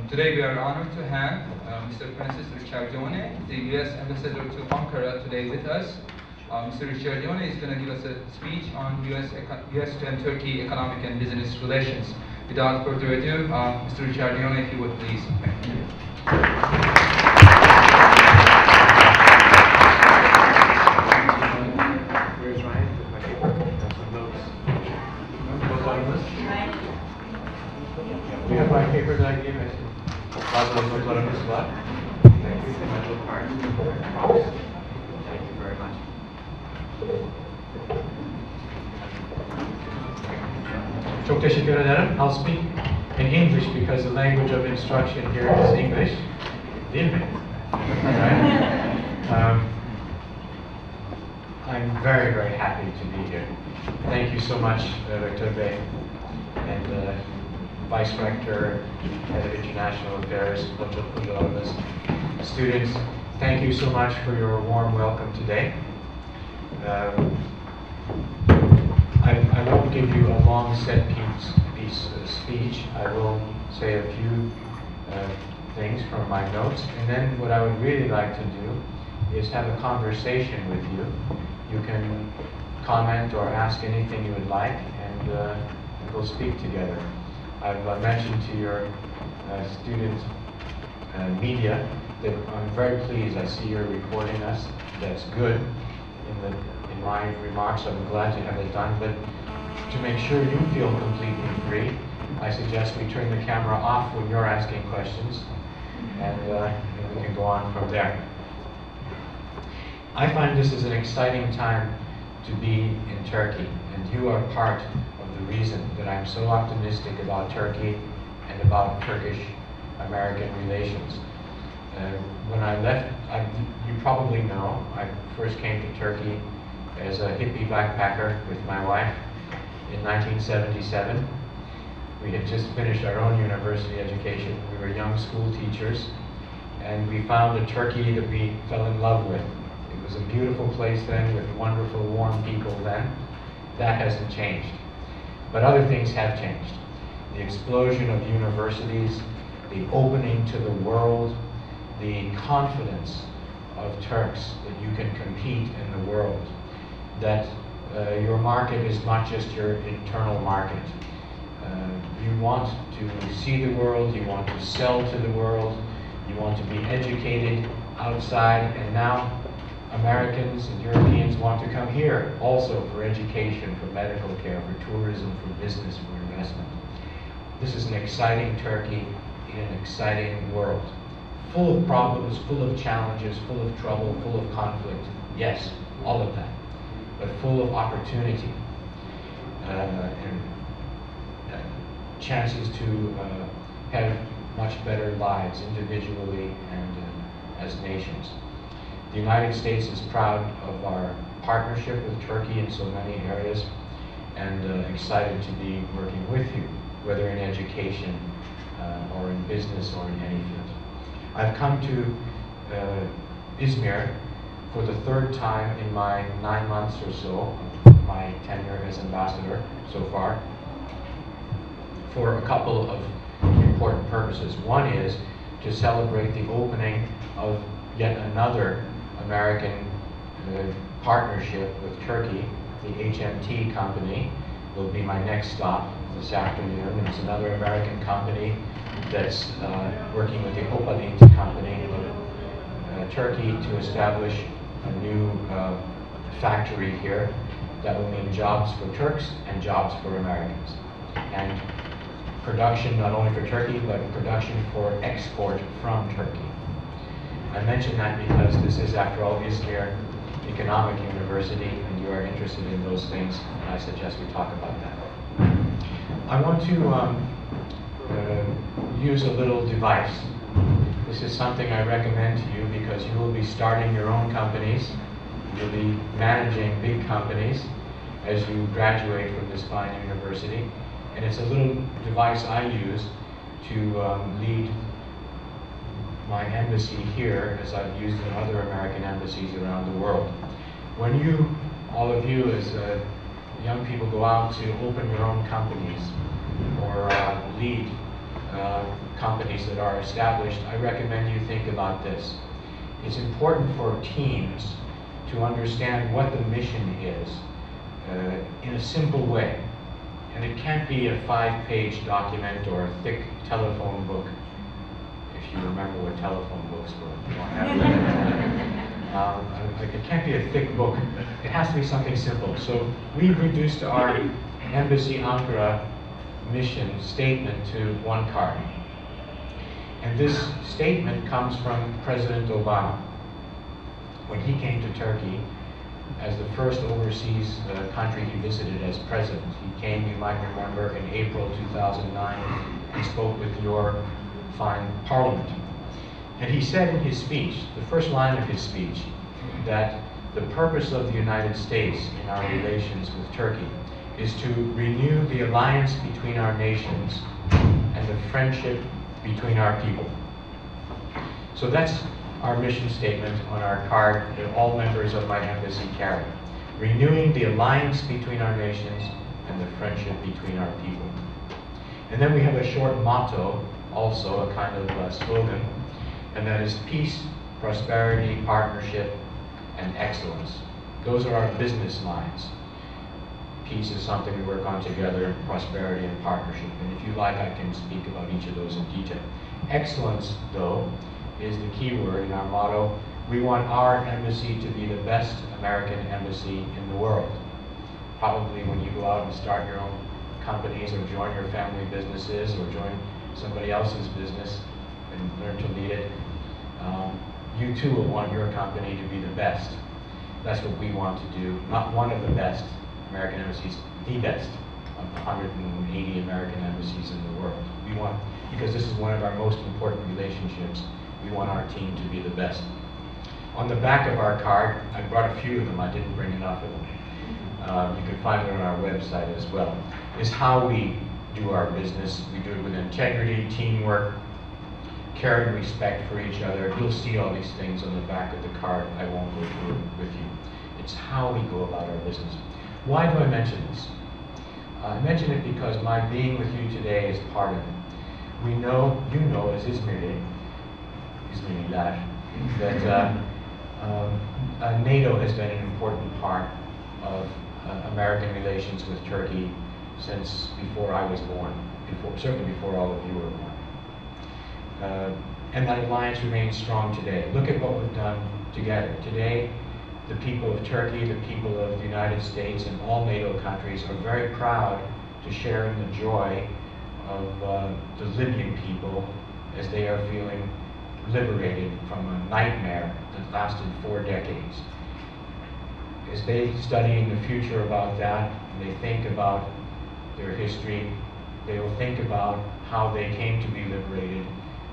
Today we are honored to have Mr. Francis Ricciardone, the U.S. Ambassador to Ankara, today with us. Mr. Ricciardone is going to give us a speech on U.S. and Turkey economic and business relations. Without further ado, Mr. Ricciardone, if you would please. Thank you. Where's Ryan? Some notes. We have my paper that I gave us. Bazı notlarımız var. Thank you for my little card. Thank you very much. Çok teşekkür ederim. I'll speak in English because the language of instruction here is English. Değil mi? Right? I'm very, very happy to be here. Thank you so much, Rector Bey, and Vice Rector, Head of International Affairs, students. Thank you so much for your warm welcome today. I won't give you a long set piece speech. I will say a few things from my notes, and then what I would really like to do is have a conversation with you. You can comment or ask anything you would like, and we'll speak together. I've mentioned to your student media that I'm very pleased. I see you're recording us. That's good. In my remarks, I'm glad to have it done. But to make sure you feel completely free, I suggest we turn the camera off when you're asking questions, and we can go on from there. I find this is an exciting time to be in Turkey, and you are part of the reason that I'm so optimistic about Turkey and about Turkish-American relations. When I left, you probably know, I first came to Turkey as a hippie backpacker with my wife in 1977. We had just finished our own university education. We were young school teachers, and we found a Turkey that we fell in love with. It was a beautiful place then, with wonderful, warm people then. That hasn't changed. But other things have changed. The explosion of universities, the opening to the world, the confidence of Turks that you can compete in the world, that your market is not just your internal market. You want to see the world, you want to sell to the world, you want to be educated outside, and now Americans and Europeans want to come here also for education, for medical care, for tourism, for business, for investment. This is an exciting Turkey in an exciting world. Full of problems, full of challenges, full of trouble, full of conflict. Yes, all of that. But full of opportunity and chances to have much better lives individually and as nations. The United States is proud of our partnership with Turkey in so many areas, and excited to be working with you, whether in education or in business or in any field. I've come to Izmir for the third time in my 9 months or so of my tenure as ambassador so far, for a couple of important purposes. One is to celebrate the opening of yet another American partnership with Turkey. The HMT Company will be my next stop this afternoon. It's another American company that's working with the Ekonomi company of Turkey to establish a new factory here that will mean jobs for Turks and jobs for Americans. And production not only for Turkey, but production for export from Turkey. I mention that because this is, after all, Izmir Economic University, and you are interested in those things, and I suggest we talk about that. I want to use a little device. This is something I recommend to you because you will be starting your own companies. You'll be managing big companies as you graduate from this fine university. And it's a little device I use to lead my embassy here, as I've used in other American embassies around the world. When you, all of you as young people, go out to open your own companies or lead companies that are established, I recommend you think about this. It's important for teams to understand what the mission is in a simple way. And it can't be a 5-page document or a thick telephone book, if you remember what telephone books were. It can't be a thick book. It has to be something simple. So we've reduced our Embassy Ankara mission statement to one card. And this statement comes from President Obama. When he came to Turkey, as the first overseas country he visited as president, he came, you might remember, in April 2009 and spoke with your fine parliament. And he said in his speech, the first line of his speech, that the purpose of the United States in our relations with Turkey is to renew the alliance between our nations and the friendship between our people. So that's our mission statement on our card that all members of my embassy carry. Renewing the alliance between our nations and the friendship between our people. And then we have a short motto, also a kind of slogan, and that is peace, prosperity, partnership, and excellence. Those are our business lines. Peace is something we work on together, prosperity and partnership. And if you like, I can speak about each of those in detail. Excellence, though, is the key word in our motto. We want our embassy to be the best American embassy in the world. Probably when you go out and start your own companies or join your family businesses or join somebody else's business and learn to lead it, you too will want your company to be the best. That's what we want to do. Not one of the best American embassies, the best of the 180 American embassies in the world. We want, because this is one of our most important relationships, we want our team to be the best. On the back of our card, I brought a few of them, I didn't bring enough of them. You can find it on our website as well, is how we do our business. We do it with integrity, teamwork, care and respect for each other. You'll see all these things on the back of the card. I won't go through it with you. It's how we go about our business. Why do I mention this? I mention it because my being with you today is part of it. We know, you know as İzmirliler, that NATO has been an important part of American relations with Turkey since before I was born, certainly before all of you were born. And that alliance remains strong today. Look at what we've done together. Today, the people of Turkey, the people of the United States, and all NATO countries are very proud to share in the joy of the Libyan people as they are feeling liberated from a nightmare that lasted 4 decades. As they study in the future about that, and they think about their history, they will think about how they came to be liberated.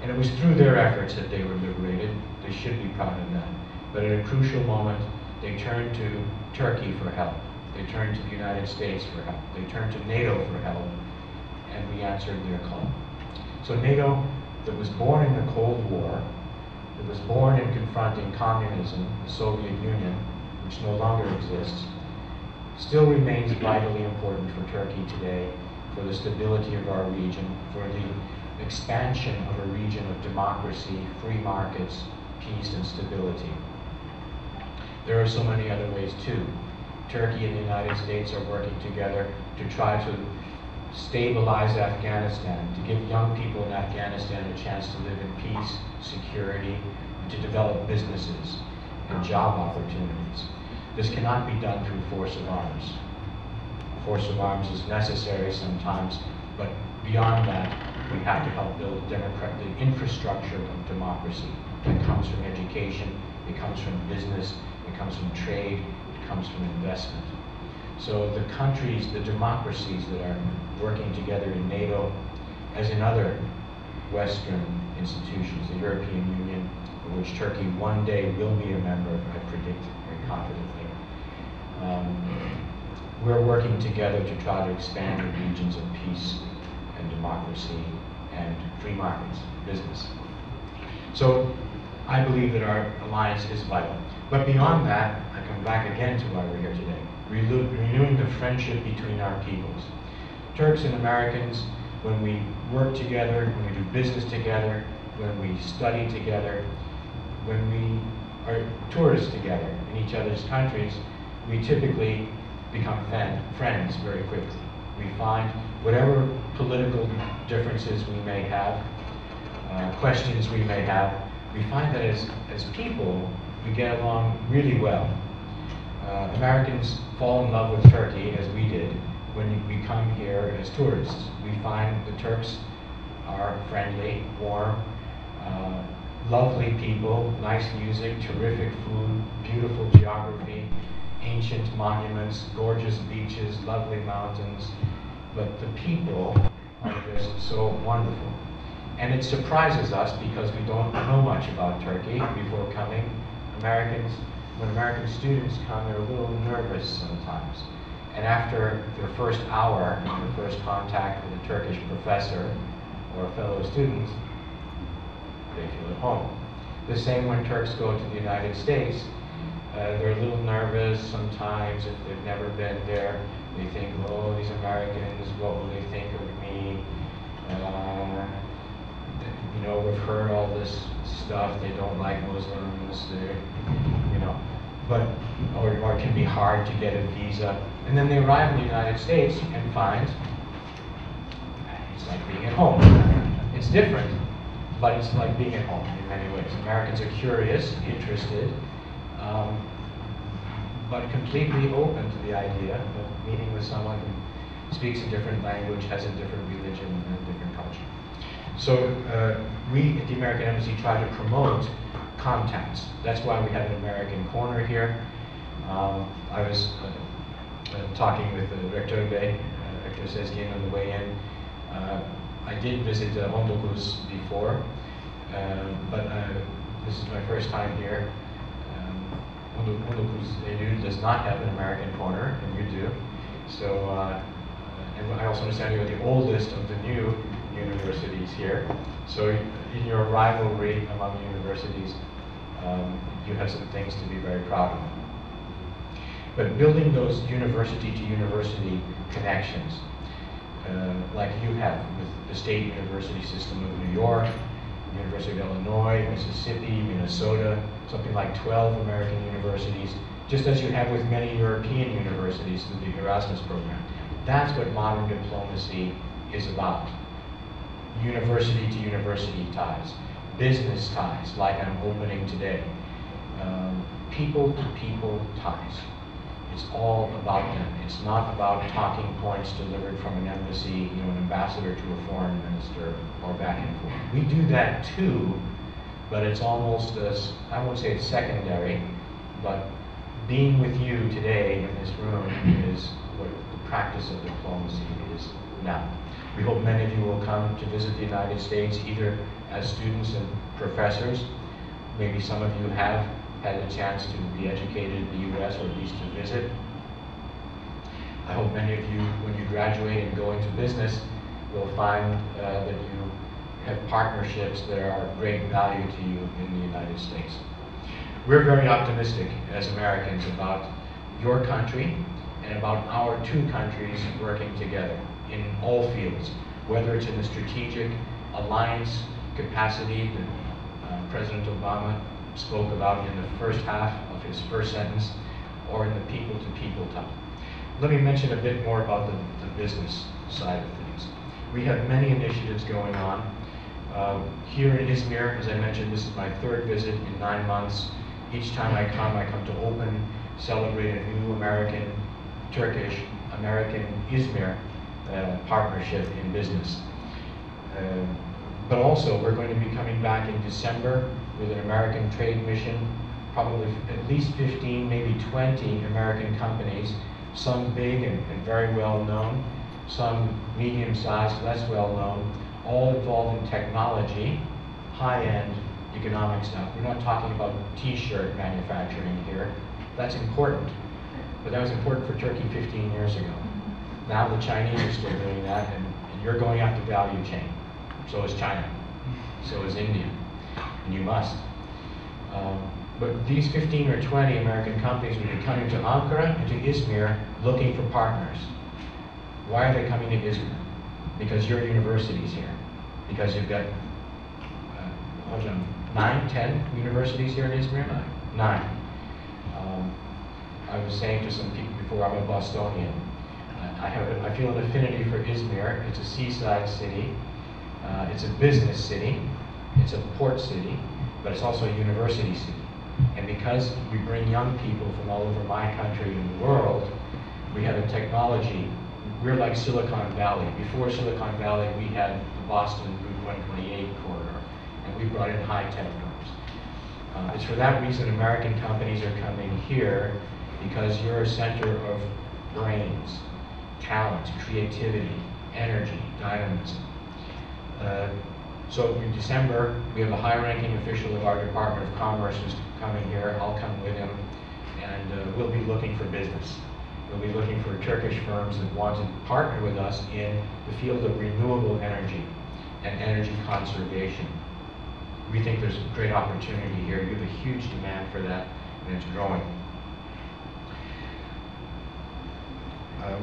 And it was through their efforts that they were liberated. They should be proud of that. But at a crucial moment, they turned to Turkey for help. They turned to the United States for help. They turned to NATO for help, and we answered their call. So NATO, that was born in the Cold War, that was born in confronting communism, the Soviet Union, which no longer exists, still remains vitally important for Turkey today, for the stability of our region, for the expansion of a region of democracy, free markets, peace, and stability. There are so many other ways too. Turkey and the United States are working together to try to stabilize Afghanistan, to give young people in Afghanistan a chance to live in peace, security, and to develop businesses and job opportunities. This cannot be done through force of arms. Force of arms is necessary sometimes, but beyond that, we have to help build the infrastructure of democracy. It comes from education, it comes from business, it comes from trade, it comes from investment. So the countries, the democracies that are working together in NATO, as in other Western institutions, the European Union, of which Turkey one day will be a member, I predict very confidently, we're working together to try to expand the regions of peace and democracy and free markets, business. So I believe that our alliance is vital. But beyond that, I come back again to why we're here today. Renewing the friendship between our peoples. Turks and Americans when we work together, when we do business together, when we study together, when we are tourists together in each other's countries, we typically become friends very quickly. We find whatever political differences we may have, questions we may have, we find that as people, we get along really well. Americans fall in love with Turkey, as we did, when we come here as tourists. We find the Turks are friendly, warm, lovely people, nice music, terrific food, beautiful geography, ancient monuments, gorgeous beaches, lovely mountains, but the people are just so wonderful. And it surprises us because we don't know much about Turkey before coming. When American students come, they're a little nervous sometimes. And after their first hour, their first contact with a Turkish professor or fellow students, they feel at home. The same when Turks go to the United States. They're a little nervous sometimes if they've never been there. They think, oh, these Americans, what will they think of me? You know, we've heard all this stuff. They don't like Muslims. Or it can be hard to get a visa. And then they arrive in the United States and find it's like being at home. It's different, but it's like being at home in many ways. Americans are curious, interested, but completely open to the idea of meeting with someone who speaks a different language, has a different religion, and a different culture. So we at the American Embassy try to promote contacts. That's why we have an American corner here. I was talking with Rector Sezgin on the way in. I did visit Hondokus before, but this is my first time here. Hondokus Eylül does not have an American corner, and you do. So, and I also understand you're the oldest of the new universities here. So in your rivalry among universities, you have some things to be very proud of. But building those university-to-university connections, like you have with the state university system of New York, University of Illinois, Mississippi, Minnesota, something like 12 American universities, just as you have with many European universities through the Erasmus program. That's what modern diplomacy is about. University-to-university ties, business ties, like I'm opening today, people-to-people ties. It's all about them. It's not about talking points delivered from an embassy, an ambassador to a foreign minister, or back and forth. We do that too, but it's almost, I won't say it's secondary, but being with you today in this room is what the practice of diplomacy is now. We hope many of you will come to visit the United States, either as students and professors. Maybe some of you have had a chance to be educated in the U.S. or at least to visit. I hope many of you, when you graduate and go into business, will find that you have partnerships that are of great value to you in the United States. We're very optimistic as Americans about your country and about our two countries working together in all fields, whether it's in the strategic alliance capacity that President Obama spoke about in the first half of his first sentence, or in the people-to-people type. Let me mention a bit more about the business side of things. We have many initiatives going on. Here in Izmir, as I mentioned, this is my third visit in 9 months. Each time I come to open, celebrate a new Turkish-American Izmir partnership in business. But also, we're going to be coming back in December with an American trade mission, probably at least 15, maybe 20 American companies, some big and very well known, some medium-sized, less well known, all involved in technology, high-end economic stuff. We're not talking about t-shirt manufacturing here. That's important, but that was important for Turkey 15 years ago. Now the Chinese are still doing that, and you're going up the value chain. So is China, so is India, and you must. But these 15 or 20 American companies will be coming to Ankara and to Izmir looking for partners. Why are they coming to Izmir? because your university's here, because you've got 9, 10 universities here in Izmir? 9. I was saying to some people before, I'm a Bostonian. I feel an affinity for Izmir. It's a seaside city. It's a business city. It's a port city, but it's also a university city. And because we bring young people from all over my country and the world, we have a technology. We're like Silicon Valley. Before Silicon Valley, we had the Boston Route 128 corridor, and we brought in high-tech firms. It's for that reason American companies are coming here, because you're a center of brains, talent, creativity, energy, dynamism. So in December, we have a high-ranking official of our Department of Commerce who's coming here. I'll come with him, and we'll be looking for business. We'll be looking for Turkish firms that want to partner with us in the field of renewable energy and energy conservation. We think there's a great opportunity here. You have a huge demand for that, and it's growing.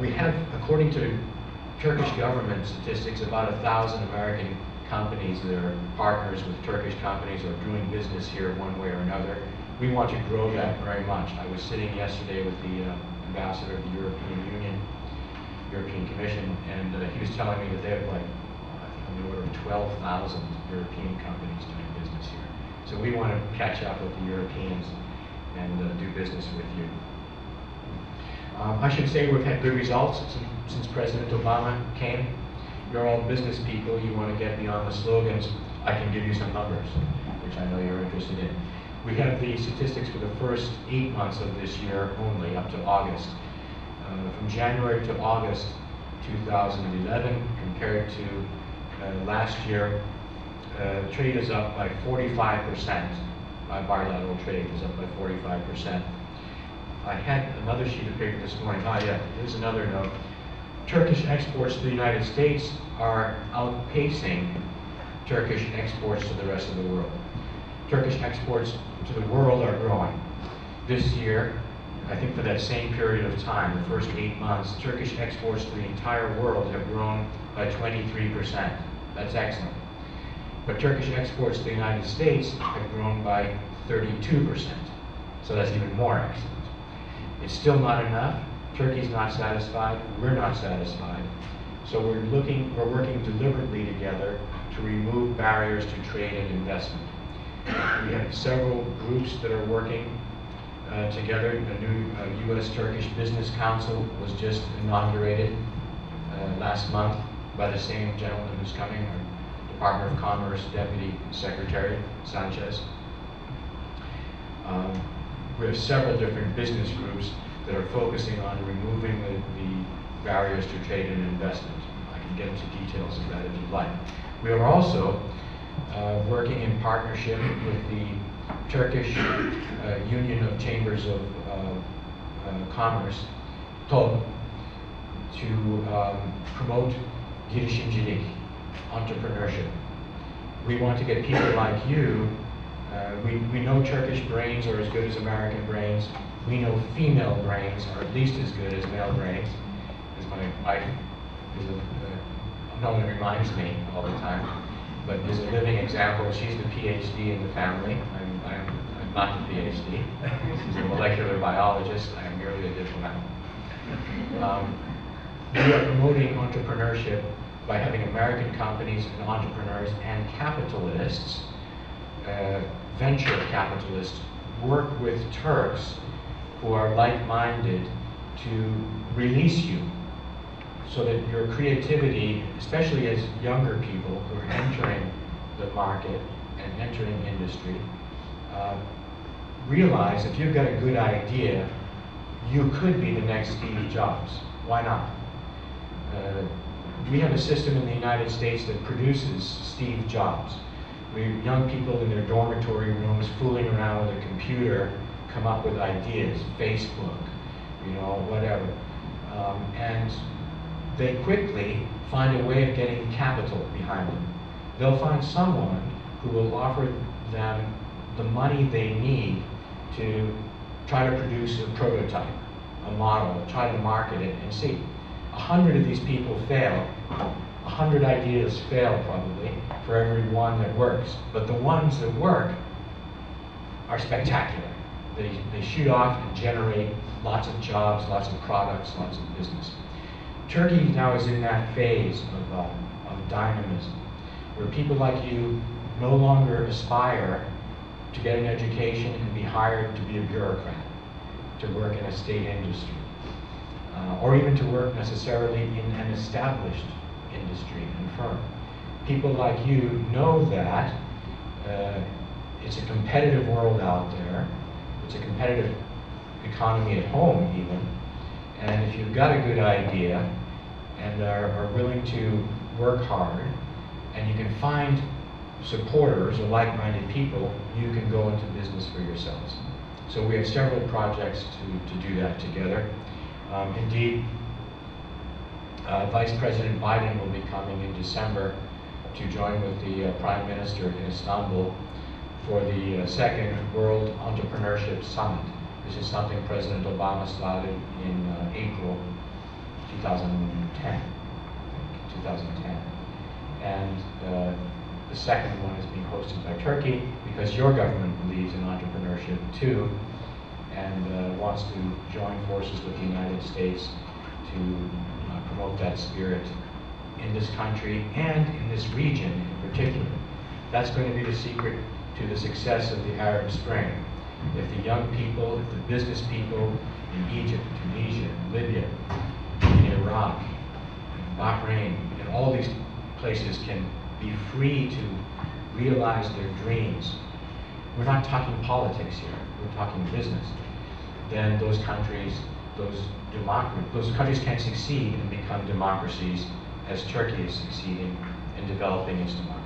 We have, according to Turkish government statistics, about 1,000 American companies that are partners with Turkish companies or doing business here one way or another. We want to grow that very much. I was sitting yesterday with the ambassador of the European Commission, and he was telling me that they have like on the order of 12,000 European companies doing business here. So we want to catch up with the Europeans and do business with you. I should say we've had good results since President Obama came. You're all business people. You want to get beyond the slogans. I can give you some numbers, which I know you're interested in. We have the statistics for the first 8 months of this year only, up to August. From January to August 2011, compared to last year, trade is up by 45%. Bilateral trade is up by 45%. I had another sheet of paper this morning. Here's another note. Turkish exports to the United States are outpacing Turkish exports to the rest of the world. Turkish exports to the world are growing. This year, I think for that same period of time, the first 8 months, Turkish exports to the entire world have grown by 23%. That's excellent. But Turkish exports to the United States have grown by 32%. So that's even more excellent. It's still not enough. Turkey's not satisfied. We're not satisfied. So we're working deliberately together to remove barriers to trade and investment. We have several groups that are working together. A new U.S.-Turkish Business Council was just inaugurated last month by the same gentleman who's coming, our Department of Commerce Deputy Secretary, Sanchez. We have several different business groups that are focusing on removing the barriers to trade and investment. I can get into details of that if you'd like. We are also working in partnership with the Turkish Union of Chambers of Commerce, TOB, to promote girişimcilik, entrepreneurship. We want to get people like you. We know Turkish brains are as good as American brains. We know female brains are at least as good as male brains, as my wife no one reminds me all the time, but is a living example. She's the PhD in the family. I'm not the PhD. She's a molecular biologist. I am merely a diplomat. We are promoting entrepreneurship by having American companies and entrepreneurs and capitalists, venture capitalists, work with Turks who are like-minded to release you so that your creativity, especially as younger people who are entering the market and entering industry, realize if you've got a good idea, you could be the next Steve Jobs. Why not? We have a system in the United States that produces Steve Jobs. Young people in their dormitory rooms fooling around with a computer come up with ideas, Facebook, whatever. And they quickly find a way of getting capital behind them. They'll find someone who will offer them the money they need to try to produce a prototype, a model, try to market it and see. 100 of these people fail, 100 ideas fail probably for every one that works. But the ones that work are spectacular. They shoot off and generate lots of jobs, lots of products, lots of business. Turkey now is in that phase of dynamism, where people like you no longer aspire to get an education and be hired to be a bureaucrat, to work in a state industry, or even to work necessarily in an established industry and firm. People like you know that it's a competitive world out there. It's a competitive economy at home even. And if you've got a good idea and are willing to work hard, and you can find supporters or like-minded people, you can go into business for yourselves. So we have several projects to do that together. Indeed, Vice President Biden will be coming in December to join with the Prime Minister in Istanbul for the second World Entrepreneurship Summit. This is something President Obama started in April 2010. And the second one is being hosted by Turkey because your government believes in entrepreneurship too, and wants to join forces with the United States to promote that spirit in this country and in this region in particular. That's going to be the secret to the success of the Arab Spring. If the young people, if the business people in Egypt, Tunisia, Libya, in Iraq, in Bahrain, and all these places can be free to realize their dreams, we're not talking politics here, we're talking business, then those countries, those countries can succeed and become democracies as Turkey is succeeding in developing its democracy.